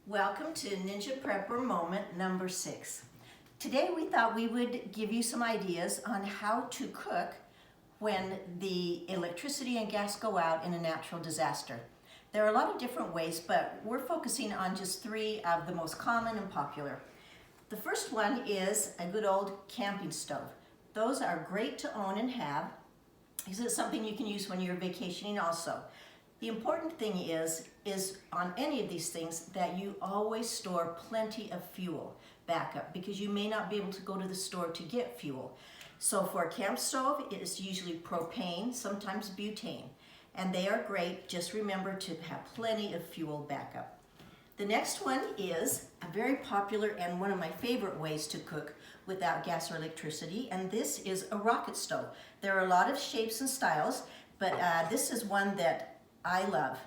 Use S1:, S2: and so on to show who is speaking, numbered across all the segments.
S1: Welcome to Ninja Prepper Moment number 6. Today we thought we would give you some ideas on how to cook when the electricity and gas go out in a natural disaster. There are a lot of different ways, but we're focusing on just 3 of the most common and popular. The first one is a good old camping stove. Those are great to own and have. This is something you can use when you're vacationing also. The important thing is on any of these things that you always store plenty of fuel backup, because you may not be able to go to the store to get fuel. So for a camp stove, it is usually propane, sometimes butane, and they are great. Just remember to have plenty of fuel backup. The next one is a very popular and one of my favorite ways to cook without gas or electricity, and this is a rocket stove. There are a lot of shapes and styles, but this is one that I love.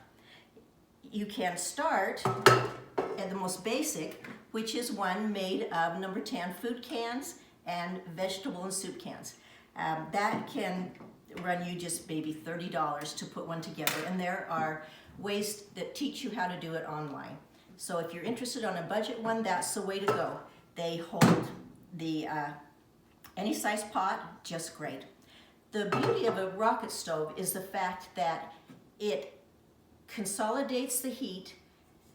S1: You can start at the most basic, which is one made of number 10 food cans and vegetable and soup cans. That can run you just maybe $30 to put one together, and there are ways that teach you how to do it online. So if you're interested on a budget one, that's the way to go. They hold the any size pot just great. The beauty of a rocket stove is the fact that it consolidates the heat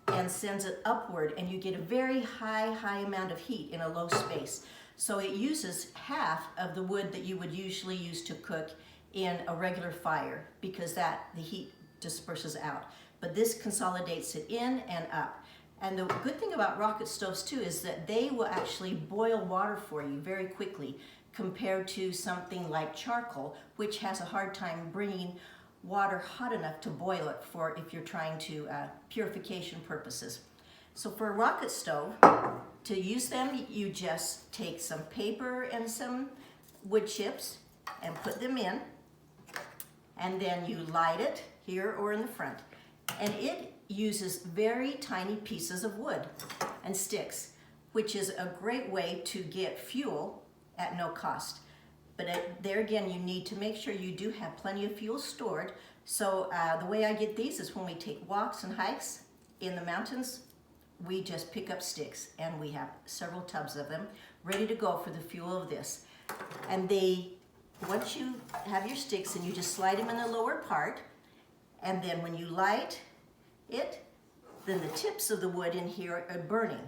S1: and sends it upward, and you get a very high amount of heat in a low space. So it uses half of the wood that you would usually use to cook in a regular fire, because the heat disperses out. But this consolidates it in and up. And the good thing about rocket stoves too is that they will actually boil water for you very quickly, compared to something like charcoal, which has a hard time bringing water hot enough to boil it for if you're trying to purification purposes. So for a rocket stove, to use them, you just take some paper and some wood chips and put them in, and then you light it here or in the front. And it uses very tiny pieces of wood and sticks, which is a great way to get fuel at no cost. But there again, you need to make sure you do have plenty of fuel stored. So the way I get these is when we take walks and hikes in the mountains, we just pick up sticks, and we have several tubs of them ready to go for the fuel of this. And once you have your sticks, and you just slide them in the lower part, and then when you light it, then the tips of the wood in here are burning,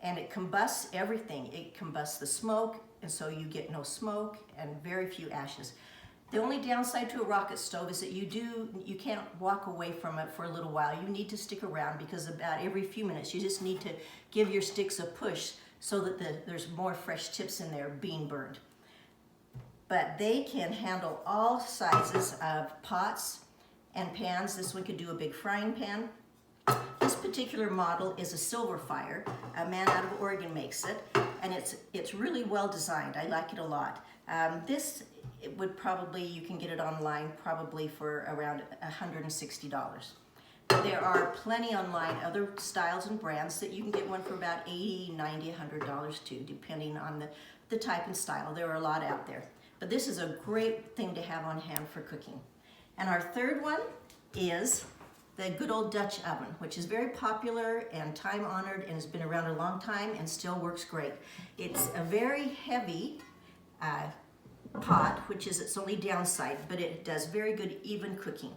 S1: and it combusts everything. It combusts the smoke, and so you get no smoke and very few ashes. The only downside to a rocket stove is that you can't walk away from it for a little while. You need to stick around, because about every few minutes you just need to give your sticks a push so that there's more fresh tips in there being burned. But they can handle all sizes of pots and pans. This one could do a big frying pan. This particular model is a Silver Fire. A man out of Oregon makes it, and it's really well designed. I like it a lot. You can get it online probably for around $160. There are plenty online, other styles and brands, that you can get one for about $80, $90, $100 too, depending on the type and style. There are a lot out there. But this is a great thing to have on hand for cooking. And our third one is the good old Dutch oven, which is very popular and time-honored and has been around a long time and still works great. It's a very heavy pot, which is its only downside, but it does very good even cooking.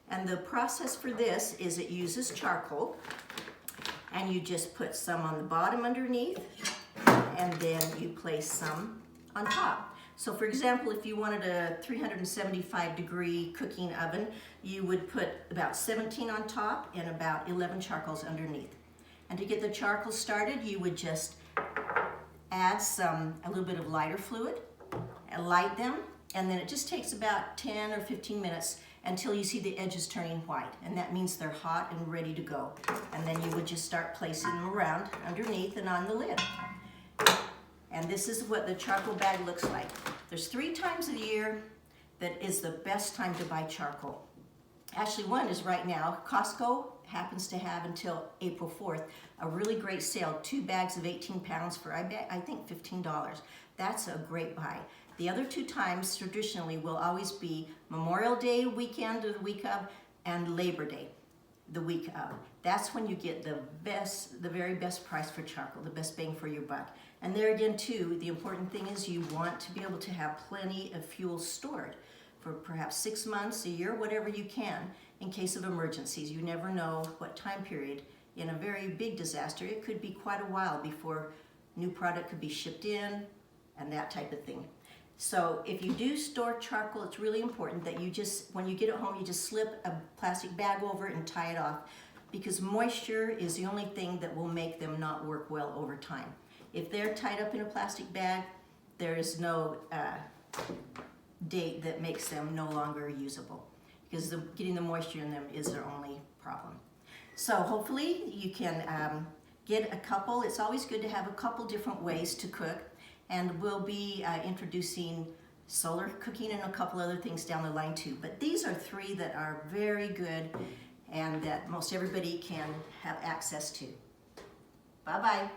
S1: And the process for this is it uses charcoal, and you just put some on the bottom underneath, and then you place some on top. So for example, if you wanted a 375-degree cooking oven, you would put about 17 on top and about 11 charcoals underneath. And to get the charcoal started, you would just add a little bit of lighter fluid and light them, and then it just takes about 10 or 15 minutes until you see the edges turning white, and that means they're hot and ready to go. And then you would just start placing them around underneath and on the lid. And this is what the charcoal bag looks like. There's 3 times a year that is the best time to buy charcoal. Actually, one is right now. Costco happens to have until April 4th a really great sale. 2 bags of 18 pounds for, I think, $15. That's a great buy. The other 2 times traditionally will always be Memorial Day weekend or the week of, and Labor Day. the week of. That's when you get the very best price for charcoal, the best bang for your buck. And there again too, the important thing is you want to be able to have plenty of fuel stored for perhaps 6 months, a year, whatever you can, in case of emergencies. You never know what time period. In a very big disaster, it could be quite a while before new product could be shipped in and that type of thing. So if you do store charcoal, it's really important that you just, when you get it home, you just slip a plastic bag over it and tie it off, because moisture is the only thing that will make them not work well over time. If they're tied up in a plastic bag, there is no date that makes them no longer usable, because getting the moisture in them is their only problem. So hopefully you can get a couple. It's always good to have a couple different ways to cook, and we'll be introducing solar cooking and a couple other things down the line too. But these are 3 that are very good and that most everybody can have access to. Bye-bye.